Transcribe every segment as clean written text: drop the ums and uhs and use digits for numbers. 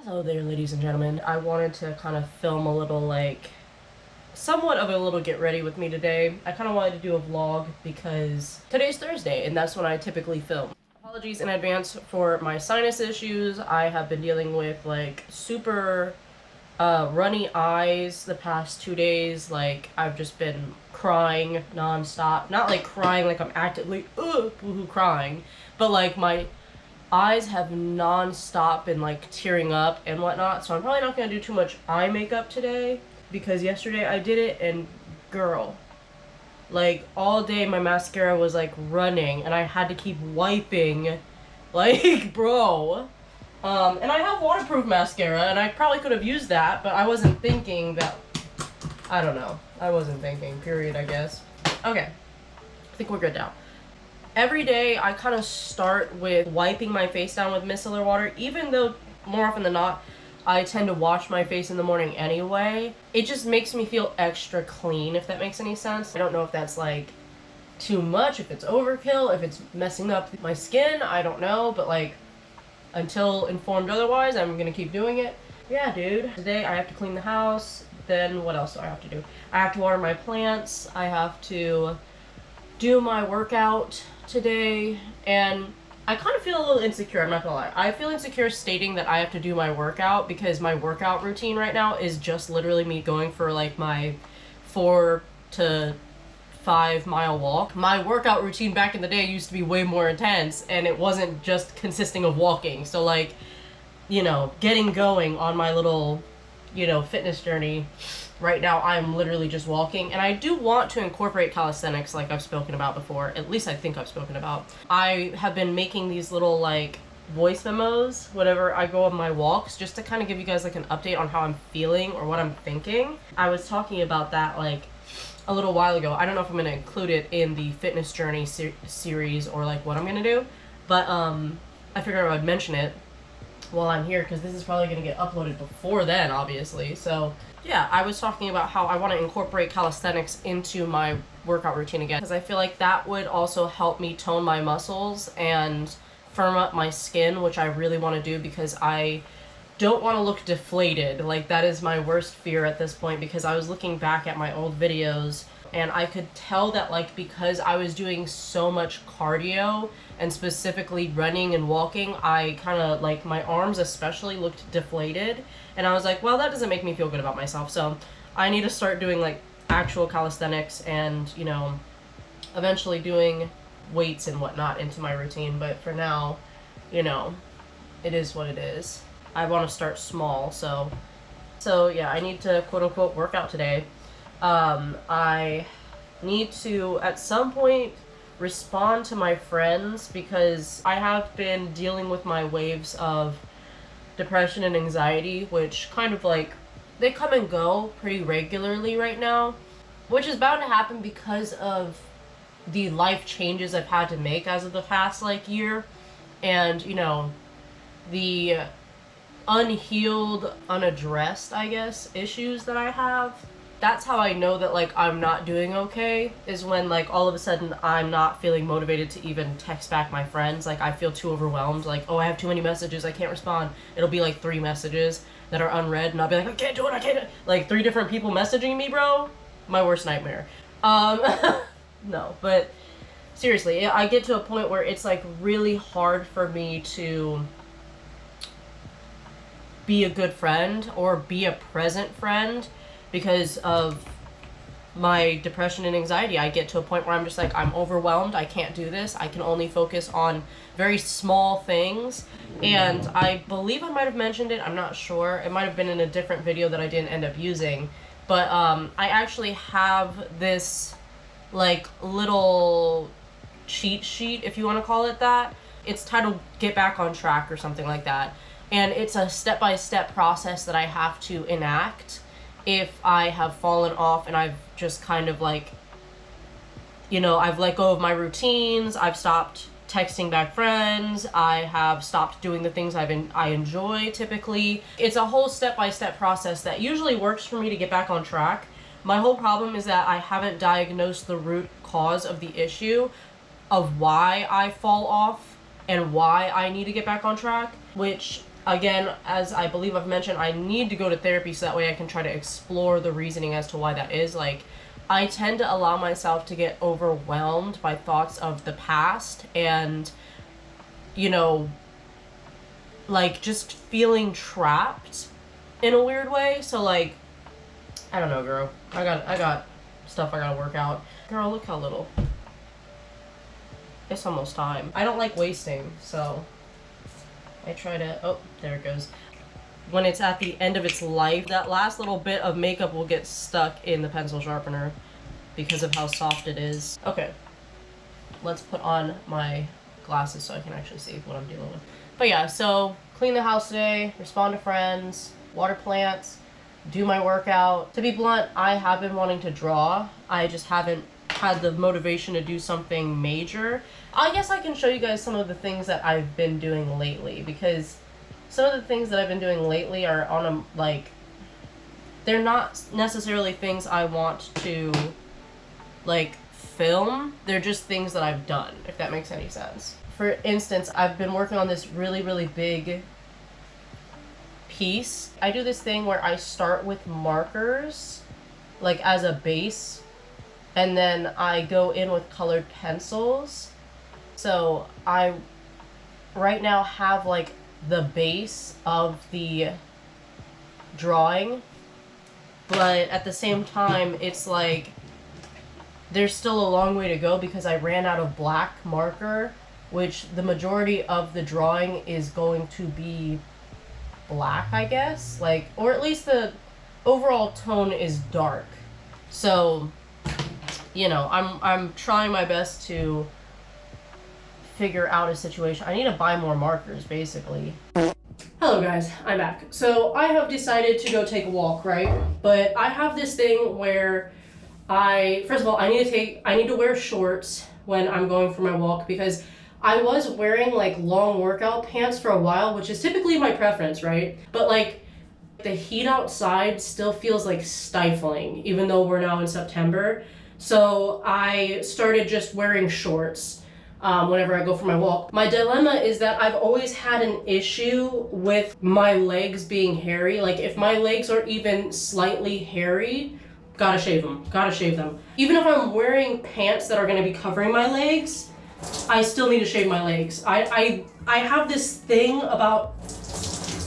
Hello there, ladies and gentlemen. I wanted to kind of film a little, like, somewhat of a little get ready with me today. I kind of wanted to do a vlog because today's Thursday and that's when I typically film. Apologies in advance for my sinus issues. I have been dealing with, like, super runny eyes the past 2 days. Like, I've just been crying non-stop. Not like crying like I'm actively boohoo crying, but like my eyes have non-stop been like tearing up and whatnot, so I'm probably not gonna do too much eye makeup today because yesterday I did it and girl, like all day my mascara was like running and I had to keep wiping, like bro. And I have waterproof mascara and I probably could have used that, but I wasn't thinking that, I don't know, I wasn't thinking, period, I guess. Okay, I think we're good now. Every day, I kind of start with wiping my face down with micellar water, even though more often than not, I tend to wash my face in the morning anyway. It just makes me feel extra clean, if that makes any sense. I don't know if that's like too much, if it's overkill, if it's messing up my skin, I don't know, but like until informed otherwise, I'm gonna keep doing it. Yeah, dude. Today I have to clean the house, then what else do I have to do? I have to water my plants, I have to do my workout today, and I kind of feel a little insecure, I'm not gonna lie. I feel insecure stating that I have to do my workout because my workout routine right now is just literally me going for like my 4 to 5 mile walk. My workout routine back in the day used to be way more intense and it wasn't just consisting of walking. So like, you know, getting going on my little, you know, fitness journey. Right now, I'm literally just walking, and I do want to incorporate calisthenics like I've spoken about before. At least I think I've spoken about. I have been making these little, like, voice memos whenever I go on my walks, just to kind of give you guys, like, an update on how I'm feeling or what I'm thinking. I was talking about that, like, a little while ago. I don't know if I'm going to include it in the fitness journey series or, like, what I'm going to do, but, I figured I would mention it while I'm here, because this is probably going to get uploaded before then, obviously, so yeah, I was talking about how I want to incorporate calisthenics into my workout routine again, because I feel like that would also help me tone my muscles and firm up my skin, which I really want to do because I don't want to look deflated. Like, that is my worst fear at this point, because I was looking back at my old videos and I could tell that, like, because I was doing so much cardio and specifically running and walking, I kind of, like, my arms especially looked deflated. And I was like, well, that doesn't make me feel good about myself. So I need to start doing, like, actual calisthenics and, you know, eventually doing weights and whatnot into my routine. But for now, you know, it is what it is. I want to start small, so yeah, I need to quote-unquote work out today. I need to, at some point, respond to my friends because I have been dealing with my waves of depression and anxiety, which kind of like, they come and go pretty regularly right now, which is bound to happen because of the life changes I've had to make as of the past, like, year, and, you know, the unhealed, unaddressed, I guess, issues that I have. That's how I know that, like, I'm not doing okay, is when, like, all of a sudden I'm not feeling motivated to even text back my friends. Like, I feel too overwhelmed. Like, oh, I have too many messages, I can't respond. It'll be, like, 3 messages that are unread, and I'll be like, I can't do it, I can't do it. Like, 3 different people messaging me, bro? My worst nightmare. No, but seriously, I get to a point where it's like really hard for me to be a good friend or be a present friend because of my depression and anxiety. I get to a point where I'm just like, I'm overwhelmed. I can't do this. I can only focus on very small things. And I believe I might have mentioned it. I'm not sure. It might have been in a different video that I didn't end up using. But I actually have this like little cheat sheet, if you want to call it that. It's titled Get Back on Track or something like that. And it's a step-by-step process that I have to enact if I have fallen off and I've just kind of like, you know, I've let go of my routines, I've stopped texting back friends, I have stopped doing the things I enjoy typically. It's a whole step-by-step process that usually works for me to get back on track. My whole problem is that I haven't diagnosed the root cause of the issue of why I fall off and why I need to get back on track, which again, as I believe I've mentioned, I need to go to therapy so that way I can try to explore the reasoning as to why that is. Like, I tend to allow myself to get overwhelmed by thoughts of the past and, you know, like just feeling trapped in a weird way. So like, I don't know, girl. I got stuff I gotta work out. Girl, look how little. It's almost time. I don't like wasting, so I try to, oh, there it goes. When it's at the end of its life, that last little bit of makeup will get stuck in the pencil sharpener because of how soft it is. Okay, let's put on my glasses so I can actually see what I'm dealing with. But yeah, so clean the house today, respond to friends, water plants, do my workout. To be blunt, I have been wanting to draw. I just haven't had the motivation to do something major. I guess I can show you guys some of the things that I've been doing lately, because some of the things that I've been doing lately are on a, like, they're not necessarily things I want to, like, film. They're just things that I've done, if that makes any sense. For instance, I've been working on this really, really big piece. I do this thing where I start with markers, like, as a base, and then I go in with colored pencils. So I right now have like the base of the drawing, but at the same time it's like there's still a long way to go because I ran out of black marker, which the majority of the drawing is going to be black, I guess, like, or at least the overall tone is dark. So, you know, I'm trying my best to figure out a situation. I need to buy more markers, basically. Hello guys, I'm back. So I have decided to go take a walk, right? But I have this thing where first of all, I need to wear shorts when I'm going for my walk, because I was wearing like long workout pants for a while, which is typically my preference, right? But like the heat outside still feels like stifling, even though we're now in September. So I started just wearing shorts whenever I go for my walk. My dilemma is that I've always had an issue with my legs being hairy. Like if my legs are even slightly hairy, gotta shave them. Even if I'm wearing pants that are gonna be covering my legs, I still need to shave my legs. I have this thing about,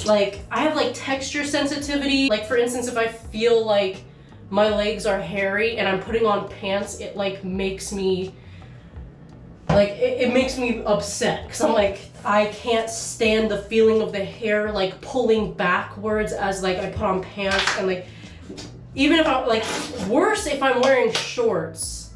like, I have like texture sensitivity. Like for instance, if I feel like my legs are hairy and I'm putting on pants, it like makes me, like, it makes me upset, because I'm like, I can't stand the feeling of the hair like pulling backwards as like I put on pants. And like, even if I'm like, worse if I'm wearing shorts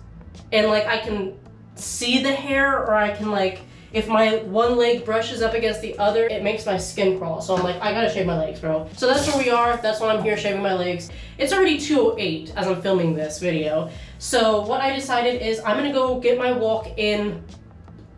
and like I can see the hair, or I can like, if my one leg brushes up against the other, it makes my skin crawl. So I'm like, I gotta shave my legs, bro. So that's where we are. That's why I'm here shaving my legs. It's already 2:08 as I'm filming this video. So what I decided is I'm gonna go get my walk in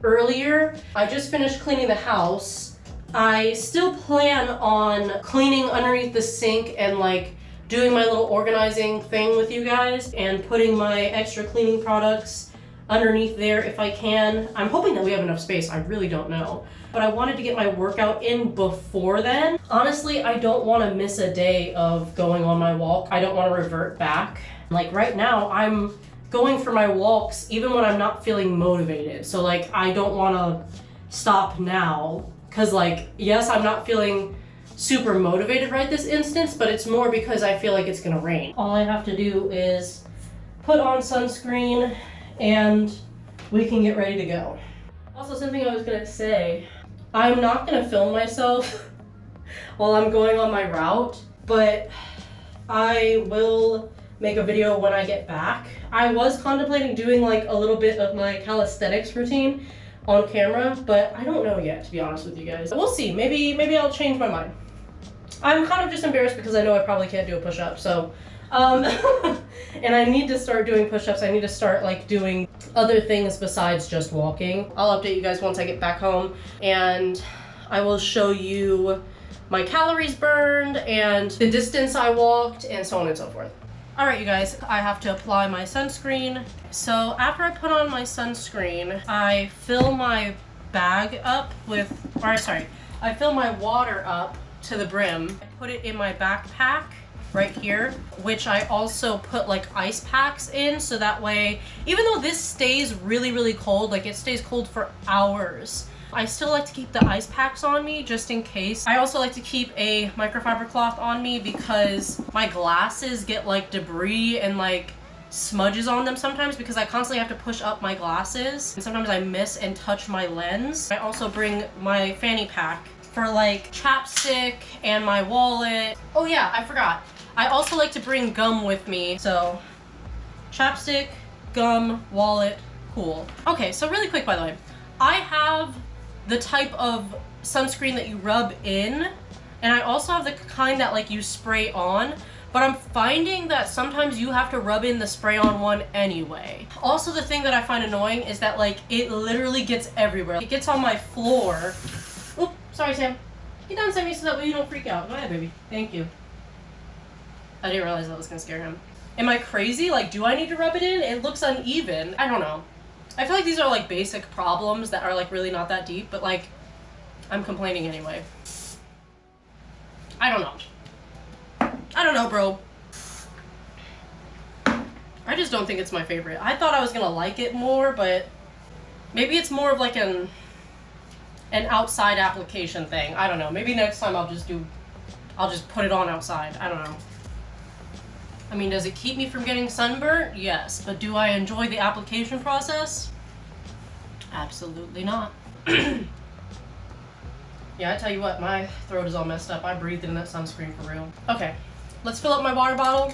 earlier. I just finished cleaning the house. I still plan on cleaning underneath the sink and like doing my little organizing thing with you guys and putting my extra cleaning products underneath there if I can. I'm hoping that we have enough space. I really don't know. But I wanted to get my workout in before then. Honestly, I don't want to miss a day of going on my walk. I don't want to revert back. Like right now, I'm going for my walks even when I'm not feeling motivated. So like, I don't want to stop now because like, yes, I'm not feeling super motivated right this instance, but it's more because I feel like it's gonna rain. All I have to do is put on sunscreen and we can get ready to go. Also, something I was gonna say, I'm not gonna film myself while I'm going on my route, but I will make a video when I get back. I was contemplating doing like a little bit of my calisthenics routine on camera, but I don't know yet, to be honest with you guys. We'll see, maybe I'll change my mind. I'm kind of just embarrassed because I know I probably can't do a push-up, so, and I need to start doing push-ups. I need to start like doing other things besides just walking. I'll update you guys once I get back home, and I will show you my calories burned and the distance I walked and so on and so forth. All right, you guys, I have to apply my sunscreen. So after I put on my sunscreen, I fill my bag up with, I fill my water up to the brim. I put it in my backpack right here, which I also put like ice packs in, so that way, even though this stays really, really cold, like it stays cold for hours, I still like to keep the ice packs on me just in case. I also like to keep a microfiber cloth on me because my glasses get like debris and like smudges on them sometimes because I constantly have to push up my glasses and sometimes I miss and touch my lens. I also bring my fanny pack for like chapstick and my wallet. Oh yeah, I forgot. I also like to bring gum with me. So chapstick, gum, wallet, cool. Okay, so really quick, by the way, I have the type of sunscreen that you rub in, and I also have the kind that like you spray on, but I'm finding that sometimes you have to rub in the spray on one anyway. Also, the thing that I find annoying is that like it literally gets everywhere. It gets on my floor. Oop, sorry Sam. Get down, Sammy, so that way you don't freak out. Go ahead, baby. Thank you. I didn't realize that was gonna scare him. Am I crazy? Like, do I need to rub it in? It looks uneven. I don't know. I feel like these are like basic problems that are like really not that deep, but like, I'm complaining anyway. I don't know. I don't know, bro. I just don't think it's my favorite. I thought I was gonna like it more, but maybe it's more of like an outside application thing. I don't know. Maybe next time I'll just put it on outside. I don't know. I mean, does it keep me from getting sunburnt? Yes. But do I enjoy the application process? Absolutely not. Yeah, I tell you what, my throat is all messed up. I breathed in that sunscreen for real. Okay, let's fill up my water bottle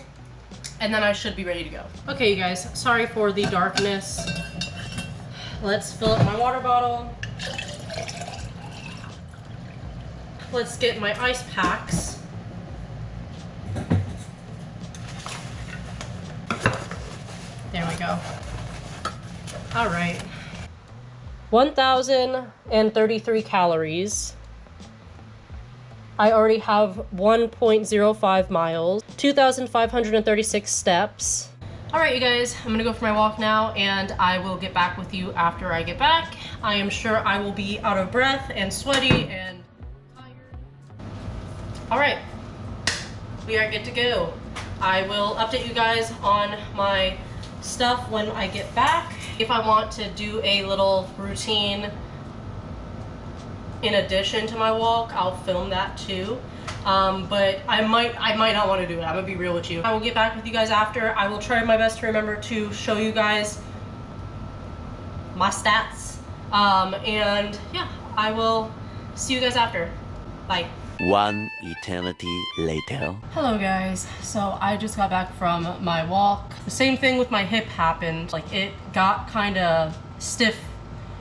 and then I should be ready to go. Okay, you guys, sorry for the darkness. Let's fill up my water bottle. Let's get my ice packs. There we go. All right. 1,033 calories. I already have 1.05 miles, 2,536 steps. All right, you guys, I'm gonna go for my walk now and I will get back with you after I get back. I am sure I will be out of breath and sweaty and tired. All right, we are good to go. I will update you guys on my stuff when I get back. If I want to do a little routine in addition to my walk, I'll film that too. But I might not want to do it. I'm gonna be real with you. I will get back with you guys after. I will try my best to remember to show you guys my stats. And yeah, I will see you guys after. Bye. One eternity later. Hello guys, so I just got back from my walk. The same thing with my hip happened. Like, it got kind of stiff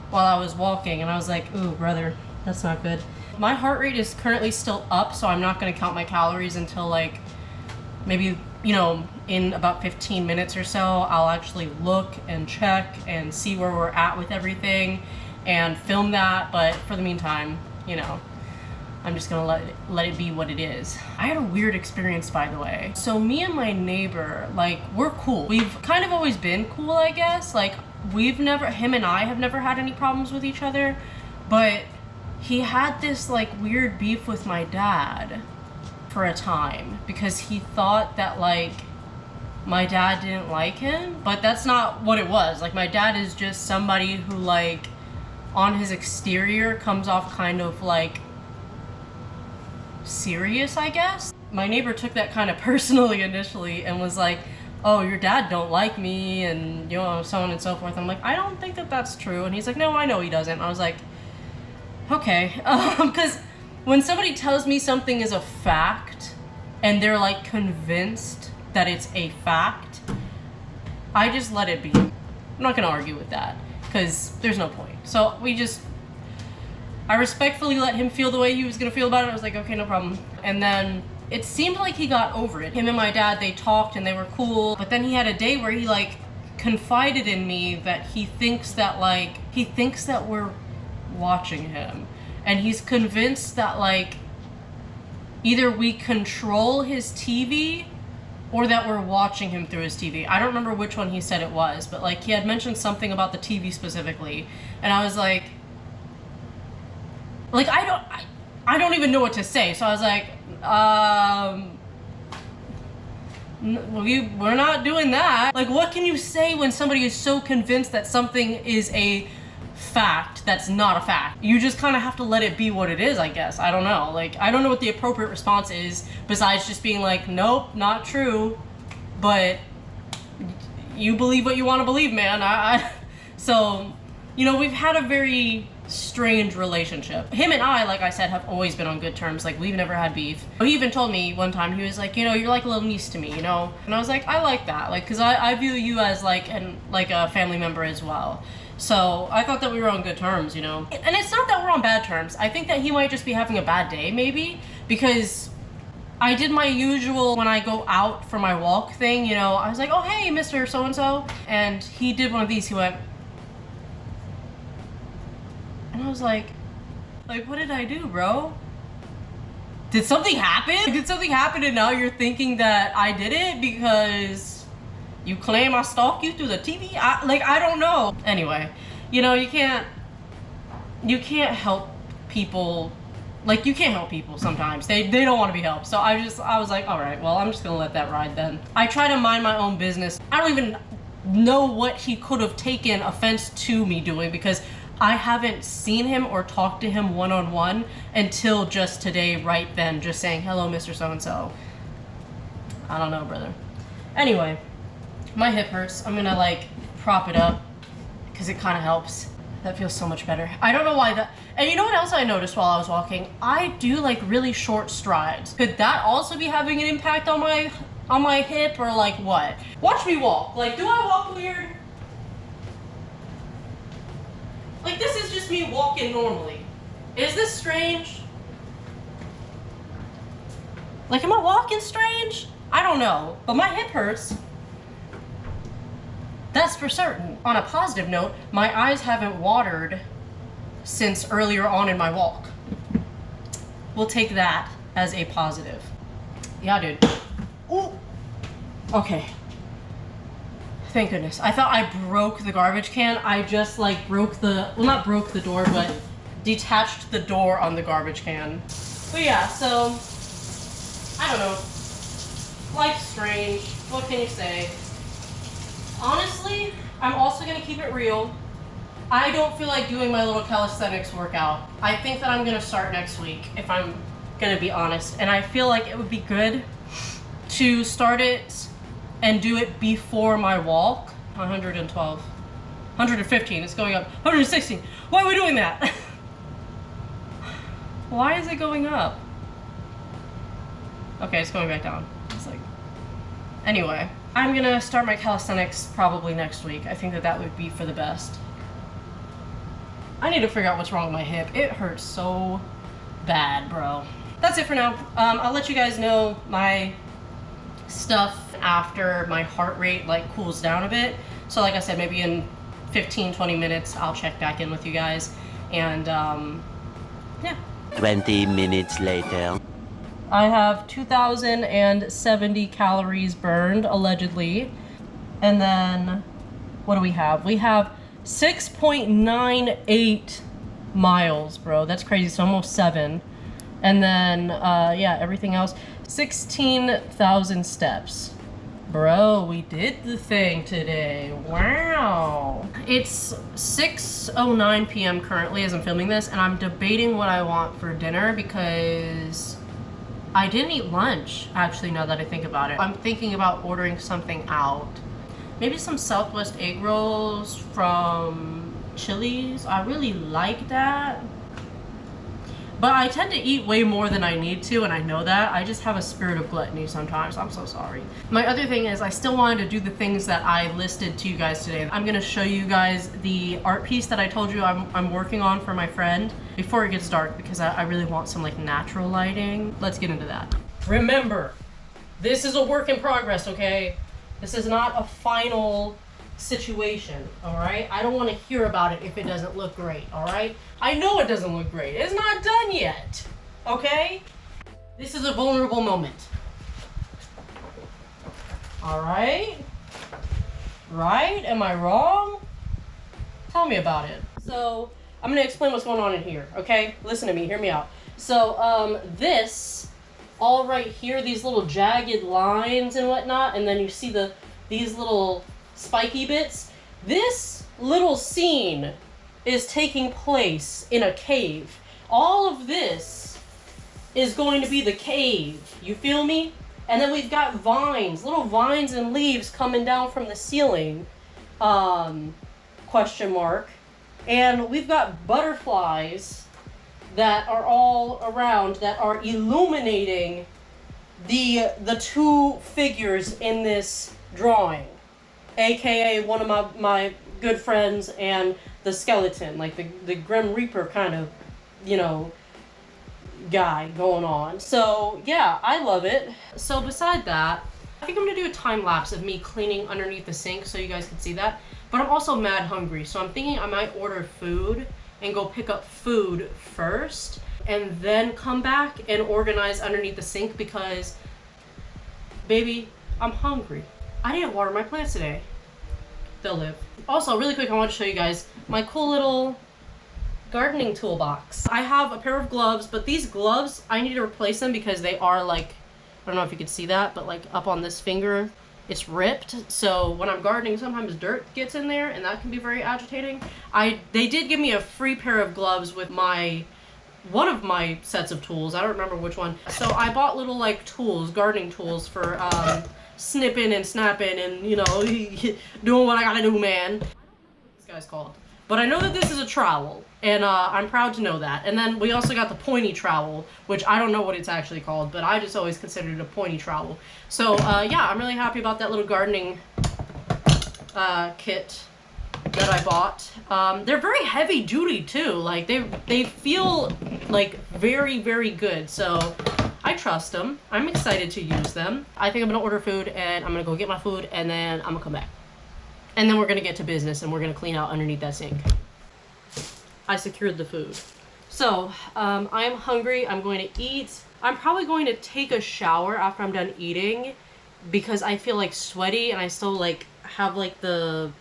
while I was walking and I was like, ooh brother, that's not good. My heart rate is currently still up, so I'm not gonna count my calories until like maybe, you know, in about 15 minutes or so. I'll actually look and check and see where we're at with everything and film that, but for the meantime, you know, I'm just gonna let it be what it is. I had a weird experience, by the way. So me and my neighbor, like, we're cool. We've kind of always been cool, I guess. Like, him and I have never had any problems with each other, but he had this like weird beef with my dad for a time because he thought that like my dad didn't like him, but that's not what it was. Like, my dad is just somebody who, like, on his exterior comes off kind of, like, serious, I guess. My neighbor took that kind of personally initially and was like, oh, your dad don't like me, and, you know, so on and so forth. I'm like, I don't think that that's true. And he's like, no, I know he doesn't. I was like, okay. Because when somebody tells me something is a fact and they're, like, convinced that it's a fact, I just let it be. I'm not gonna argue with that, because there's no point. So I respectfully let him feel the way he was gonna feel about it. I was like, okay, no problem. And then it seemed like he got over it. Him and my dad, they talked and they were cool, but then he had a day where he, like, confided in me that he thinks that we're watching him. And he's convinced that, like, either we control his TV or that we're watching him through his TV. I don't remember which one he said it was, but, like, he had mentioned something about the TV specifically. And I was like, I don't even know what to say. So I was like, we're not doing that. Like, what can you say when somebody is so convinced that something is a fact that's not a fact? You just kind of have to let it be what it is, I guess. I don't know. Like, I don't know what the appropriate response is besides just being like, nope, not true. But you believe what you want to believe, man. So, you know, we've had a very strange relationship. Him and I, like I said, have always been on good terms. Like, we've never had beef. He even told me one time, he was like, you know, you're like a little niece to me, you know? And I was like, I like that. Like, because I view you as like a family member as well. So I thought that we were on good terms, you know? And it's not that we're on bad terms. I think that he might just be having a bad day, maybe, because I did my usual when I go out for my walk thing, you know? I was like, oh, hey, Mr. So-and-so. And he did one of these. He went, and I was like, what did I do, bro? Did something happen? Did something happen and now you're thinking that I did it because you claim I stalked you through the TV? I don't know. Anyway, you know, you can't help people. Like, you can't help people sometimes. They don't want to be helped. So I was like, all right, well, I'm just gonna let that ride then. I try to mind my own business. I don't even know what he could have taken offense to me doing, because I haven't seen him or talked to him one-on-one until just today, right then, just saying, hello, Mr. So-and-so. I don't know, brother. Anyway, my hip hurts. I'm gonna, like, prop it up because it kind of helps. That feels so much better. I don't know why that... And you know what else I noticed while I was walking? I do, like, really short strides. Could that also be having an impact on my hip, or, like, what? Watch me walk. Like, do I walk weird? Like, this is just me walking normally. Is this strange? Like, am I walking strange? I don't know, but my hip hurts. That's for certain. On a positive note, my eyes haven't watered since earlier on in my walk. We'll take that as a positive. Yeah, dude. Ooh. Okay. Thank goodness. I thought I broke the garbage can. I just, like, not broke the door, but detached the door on the garbage can. But yeah, so, I don't know. Life's strange. What can you say? Honestly, I'm also gonna keep it real. I don't feel like doing my little calisthenics workout. I think that I'm gonna start next week, if I'm gonna be honest. And I feel like it would be good to start it and do it before my walk. 112. 115, it's going up. 116. Why are we doing that? Why is it going up? Okay, it's going back down. It's like... Anyway, I'm gonna start my calisthenics probably next week. I think that would be for the best. I need to figure out what's wrong with my hip. It hurts so bad, bro. That's it for now. I'll let you guys know my stuff after my heart rate, like, cools down a bit. So like I said, maybe in 15-20 minutes I'll check back in with you guys, and yeah. 20 minutes later. I have 2,070 calories burned, allegedly. And then, what do we have? We have 6.98 miles, bro. That's crazy. It's almost 7. And then, yeah, everything else. 16,000 steps. Bro, we did the thing today. Wow. It's 6:09 p.m. currently as I'm filming this, and I'm debating what I want for dinner because I didn't eat lunch, actually, now that I think about it. I'm thinking about ordering something out. Maybe some Southwest egg rolls from Chili's. I really like that. But I tend to eat way more than I need to, and I know that. I just have a spirit of gluttony sometimes. I'm so sorry. My other thing is I still wanted to do the things that I listed to you guys today. I'm gonna show you guys the art piece that I told you I'm working on for my friend before it gets dark because I really want some like natural lighting. Let's get into that. Remember, this is a work in progress, okay? This is not a final situation, all right? I don't want to hear about it if it doesn't look great, all right? I know it doesn't look great. It's not done yet, okay? This is a vulnerable moment. All right? Right? Am I wrong? Tell me about it. So, I'm going to explain what's going on in here, okay? Listen to me, hear me out. So, this, all right here, these little jagged lines and whatnot, and then you see these little spiky bits. This little scene is taking place in a cave. All of this is going to be the cave. You feel me? And then we've got vines, little vines and leaves coming down from the ceiling. Question mark. And we've got butterflies that are all around that are illuminating the two figures in this drawing. AKA one of my good friends and the skeleton, like the Grim Reaper kind of, you know, guy going on. So yeah, I love it. So beside that, I think I'm gonna do a time lapse of me cleaning underneath the sink so you guys can see that. But I'm also mad hungry, so I'm thinking I might order food and go pick up food first and then come back and organize underneath the sink because, baby, I'm hungry. I didn't water my plants today. They'll live. Also, really quick, I want to show you guys my cool little gardening toolbox. I have a pair of gloves, but these gloves, I need to replace them because they are like, I don't know if you can see that, but like up on this finger, it's ripped. So when I'm gardening, sometimes dirt gets in there and that can be very agitating. They did give me a free pair of gloves with one of my sets of tools. I don't remember which one. So I bought little like tools, gardening tools for snipping and snapping and, you know, doing what I gotta do, man. I don't know what this guy's called, but I know that this is a trowel, and I'm proud to know that. And then we also got the pointy trowel, which I don't know what it's actually called, but I just always considered it a pointy trowel. So yeah, I'm really happy about that little gardening kit that I bought. They're very heavy duty too. Like they feel like very, very good. So I trust them. I'm excited to use them. I think I'm gonna order food and I'm gonna go get my food and then I'm gonna come back. And then we're gonna get to business and we're gonna clean out underneath that sink. I secured the food. So, I'm hungry, I'm going to eat. I'm probably going to take a shower after I'm done eating because I feel like sweaty and I still like have like the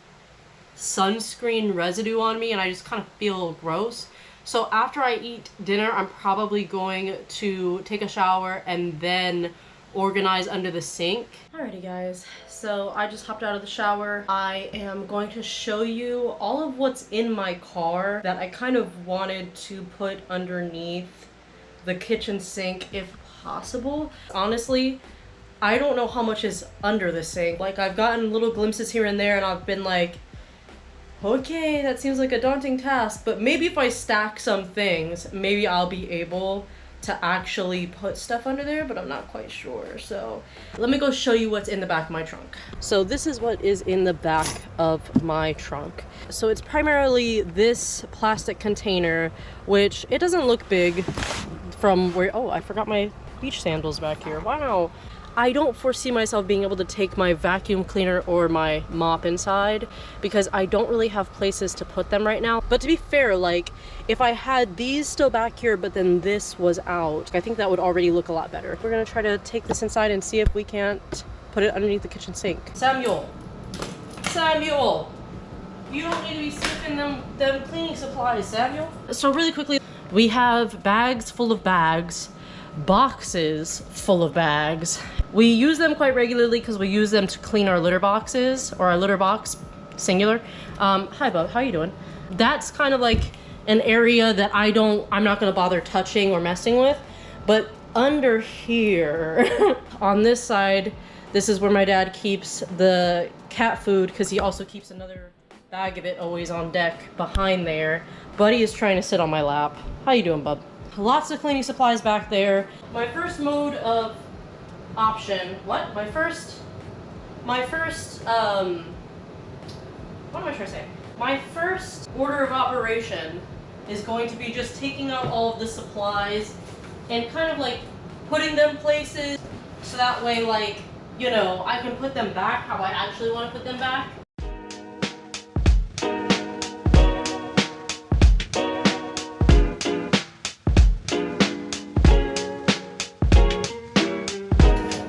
sunscreen residue on me and I just kind of feel gross. So after I eat dinner, I'm probably going to take a shower and then organize under the sink. Alrighty guys, so I just hopped out of the shower. I am going to show you all of what's in my car that I kind of wanted to put underneath the kitchen sink if possible. Honestly, I don't know how much is under the sink. Like, I've gotten little glimpses here and there and I've been like, okay, that seems like a daunting task, but maybe if I stack some things, maybe I'll be able to actually put stuff under there, but I'm not quite sure. So let me go show you what's in the back of my trunk. So this is what is in the back of my trunk. So it's primarily this plastic container, which it doesn't look big from where, oh, I forgot my beach sandals back here. Wow. I don't foresee myself being able to take my vacuum cleaner or my mop inside because I don't really have places to put them right now. But to be fair, like, if I had these still back here, but then this was out, I think that would already look a lot better. We're gonna try to take this inside and see if we can't put it underneath the kitchen sink. Samuel, you don't need to be sniffing them cleaning supplies, Samuel. So really quickly, we have bags full of bags, boxes full of bags, We use them quite regularly because we use them to clean our litter boxes, or our litter box, singular. Hi bub, how you doing? That's kind of like an area that I'm not gonna bother touching or messing with. But under here, on this side, this is where my dad keeps the cat food, because he also keeps another bag of it always on deck behind there. Buddy is trying to sit on my lap. How you doing, bub? Lots of cleaning supplies back there. My first mode of option, what? My first, what am I trying to say? My first order of operation is going to be just taking out all of the supplies and kind of like putting them places so that way, like, you know, I can put them back how I actually want to put them back.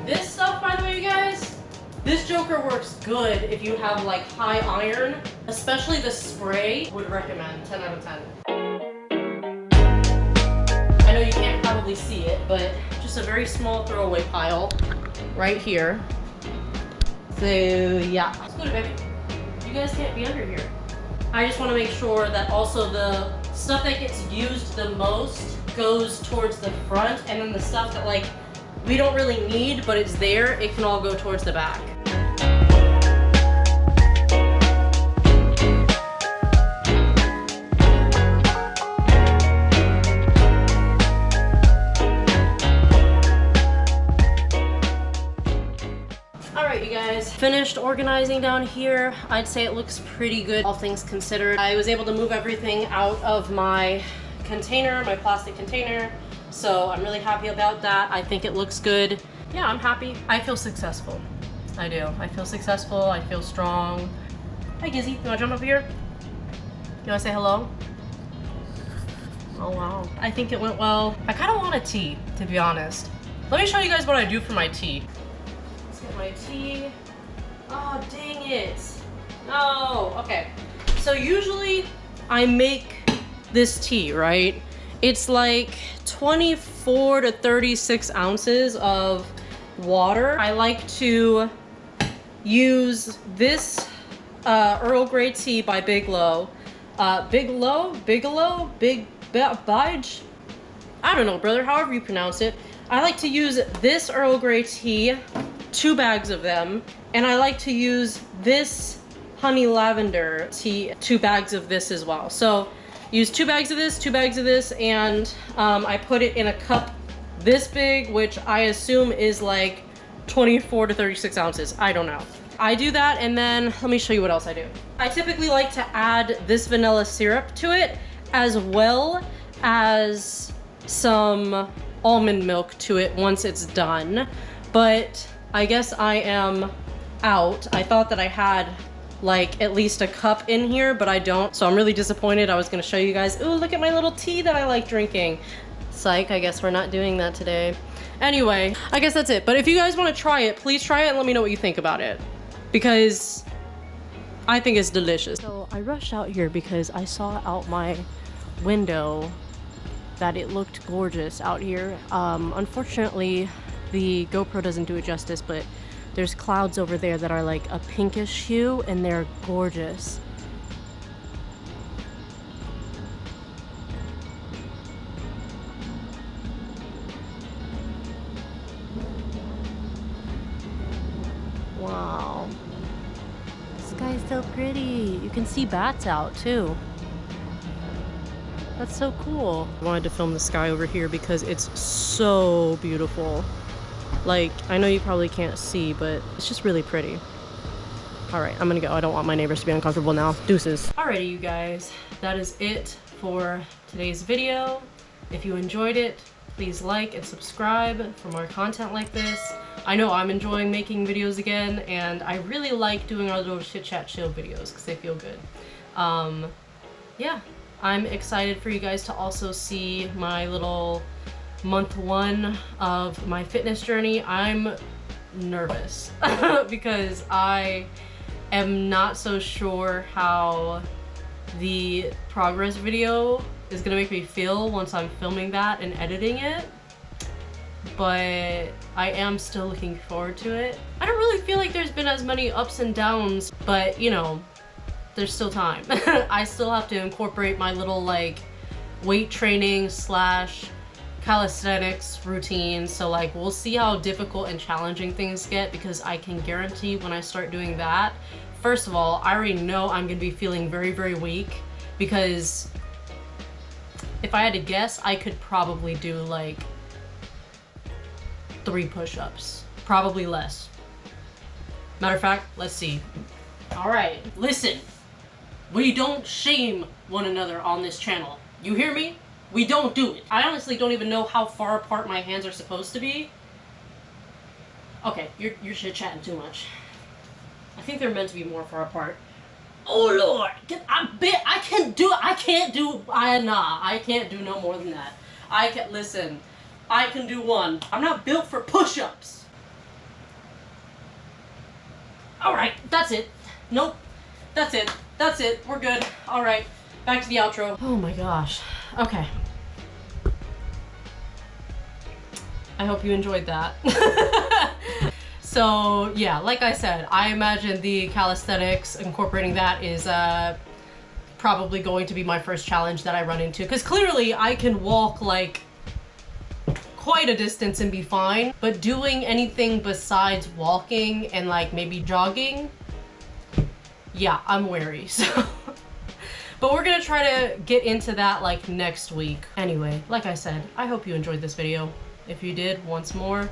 This stuff, by the way, you guys, this Joker works good if you have like high iron, especially the spray. Would recommend, 10 out of 10. I know you can't probably see it, but just a very small throwaway pile right here. So yeah, scooter baby, you guys can't be under here. I just want to make sure that also the stuff that gets used the most goes towards the front, and then the stuff that like we don't really need but it's there, it can all go towards the back. Finished organizing down here. I'd say it looks pretty good, all things considered. I was able to move everything out of my container, my plastic container, so I'm really happy about that. I think it looks good. Yeah, I'm happy. I feel successful. I do. I feel successful. I feel strong. Hi, Gizzy. You wanna jump up here? You wanna say hello? Oh, wow. I think it went well. I kind of want a tea, to be honest. Let me show you guys what I do for my tea. Let's get my tea. Oh, dang it. No. Okay. So usually I make this tea, right? It's like 24 to 36 ounces of water. I like to use this Earl Grey tea by Bigelow. Bigelow? I don't know, brother, however you pronounce it. I like to use this Earl Grey tea, 2 bags of them. And I like to use this honey lavender tea, 2 bags of this as well. So use 2 bags of this, 2 bags of this, and I put it in a cup this big, which I assume is like 24 to 36 ounces. I don't know. I do that, and then let me show you what else I do. I typically like to add this vanilla syrup to it, as well as some almond milk to it once it's done. But I guess I am out. I thought that I had like at least a cup in here, but I don't, so I'm really disappointed. I was gonna show you guys, ooh, look at my little tea that I like drinking. Psych, I guess we're not doing that today. Anyway, I guess that's it. But if you guys want to try it, please try it and let me know what you think about it, because I think it's delicious. So I rushed out here because I saw out my window that it looked gorgeous out here. Unfortunately, the GoPro doesn't do it justice, but there's clouds over there that are like a pinkish hue, and they're gorgeous. Wow. The sky's so pretty. You can see bats out too. That's so cool. I wanted to film the sky over here because it's so beautiful. Like, I know you probably can't see, but it's just really pretty. All right, I'm gonna go. I don't want my neighbors to be uncomfortable now. Deuces. Alrighty, you guys, that is it for today's video. If you enjoyed it, please like and subscribe for more content like this. I know I'm enjoying making videos again, and I really like doing our little chit chat chill videos because they feel good. Yeah, I'm excited for you guys to also see my little month 1 of my fitness journey. I'm nervous because I am not so sure how the progress video is gonna make me feel once I'm filming that and editing it. but I am still looking forward to it. I don't really feel like there's been as many ups and downs, but you know, there's still time. I still have to incorporate my little like weight training slash calisthenics routine. So like we'll see how difficult and challenging things get, because I can guarantee when I start doing that, first of all, I already know I'm gonna be feeling very, very weak, because if I had to guess, I could probably do like 3 push-ups, probably less. Matter of fact, let's see. All right, listen, we don't shame one another on this channel. You hear me? We don't do it. I honestly don't even know how far apart my hands are supposed to be. Okay, you're chit-chatting too much. I think they're meant to be more far apart. Oh Lord, I can't do no more than that. Listen, I can do 1. I'm not built for push-ups. All right, that's it. Nope, that's it. That's it, we're good. All right, back to the outro. Oh my gosh, okay. I hope you enjoyed that. So yeah, like I said, I imagine the calisthenics, incorporating that is probably going to be my first challenge that I run into, because clearly I can walk like quite a distance and be fine, but doing anything besides walking and like maybe jogging, yeah, I'm wary. So but we're gonna try to get into that like next week. Anyway, like I said, I hope you enjoyed this video. If you did, once more,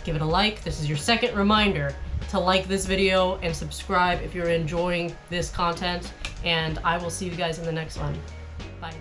give it a like. This is your second reminder to like this video and subscribe if you're enjoying this content, and I will see you guys in the next one. Bye.